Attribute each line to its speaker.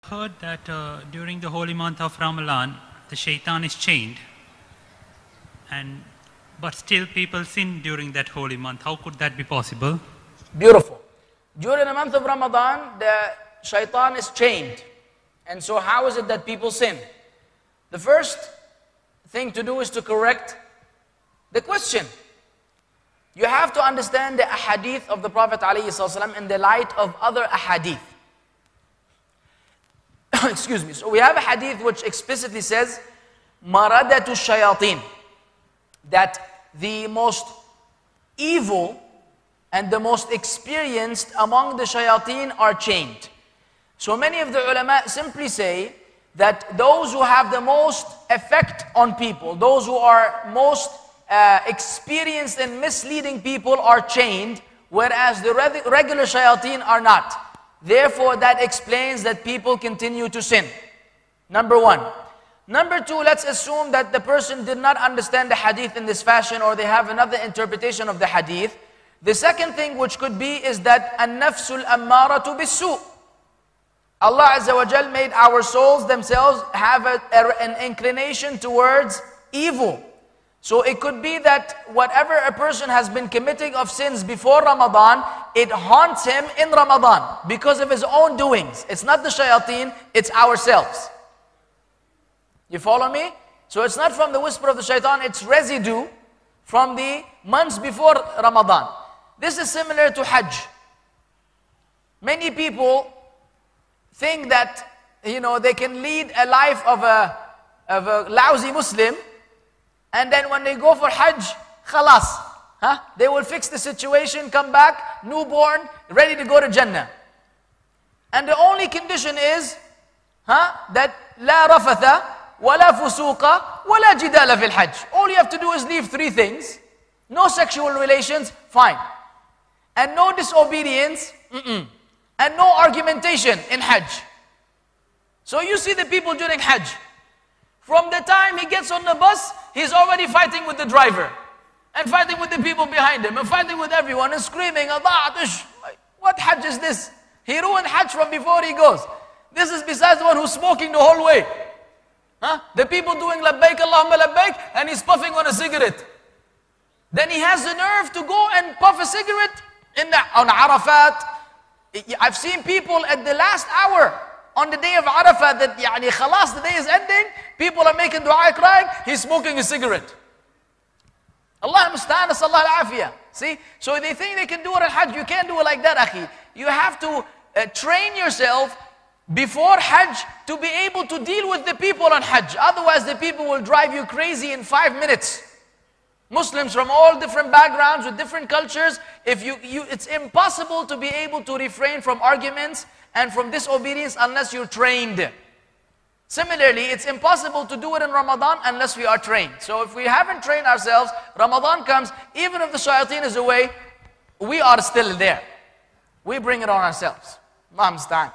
Speaker 1: Heard that during the holy month of Ramadan, the Shaitaan is chained, but still people sin during that holy month. How could that be possible?
Speaker 2: Beautiful. During the month of Ramadan, the Shaitaan is chained. And so how is it that people sin? The first thing to do is to correct the question. You have to understand the ahadith of the Prophet ﷺ in the light of other ahadith. Excuse me. So we have a hadith which explicitly says, Maradatu shayateen, that the most evil and the most experienced among the shayateen are chained. So many of the ulama simply say that those who have the most effect on people, those who are most experienced in misleading people are chained, whereas the regular shayateen are not. Therefore, that explains that people continue to sin. Number one. Number two, let's assume that the person did not understand the hadith in this fashion, or they have another interpretation of the hadith. The second thing which could be is that an-nafsul ammaratu bis-su'. Allah Azza wa Jal made our souls themselves have an inclination towards evil. So it could be that whatever a person has been committing of sins before Ramadan, it haunts him in Ramadan because of his own doings. It's not the shayateen, it's ourselves. You follow me? So it's not from the whisper of the shaitan, it's residue from the months before Ramadan. This is similar to Hajj. Many people think that, they can lead a life of a lousy Muslim, and then when they go for Hajj, khalas, they will fix the situation, come back, newborn, ready to go to Jannah. And the only condition is that la rafatha, wala fusuqa, wala jidala fil Hajj. All you have to do is leave three things. No sexual relations, fine. And no disobedience, and no argumentation in Hajj. So you see the people during Hajj. From the time he gets on the bus, he's already fighting with the driver, and fighting with the people behind him, and fighting with everyone, and screaming, Allah, what Hajj is this? He ruined Hajj from before he goes. This is besides the one who's smoking the whole way. The people doing labbaik Allahumma labbaik, and he's puffing on a cigarette. Then he has the nerve to go and puff a cigarette on Arafat. I've seen people at the last hour on the day of Arafat that khalas, the day is ending, people are making dua crying, he's smoking a cigarette. Allah musta'an, sallallahu al-afiyah. See? So they think they can do it at Hajj. You can't do it like that, akhi. You have to train yourself before Hajj to be able to deal with the people on Hajj. Otherwise the people will drive you crazy in 5 minutes. Muslims from all different backgrounds with different cultures, it's impossible to be able to refrain from arguments and from disobedience unless you're trained. Similarly, it's impossible to do it in Ramadan unless we are trained. So if we haven't trained ourselves, Ramadan comes, even if the shayateen is away, we are still there. We bring it on ourselves. Allah musta'an.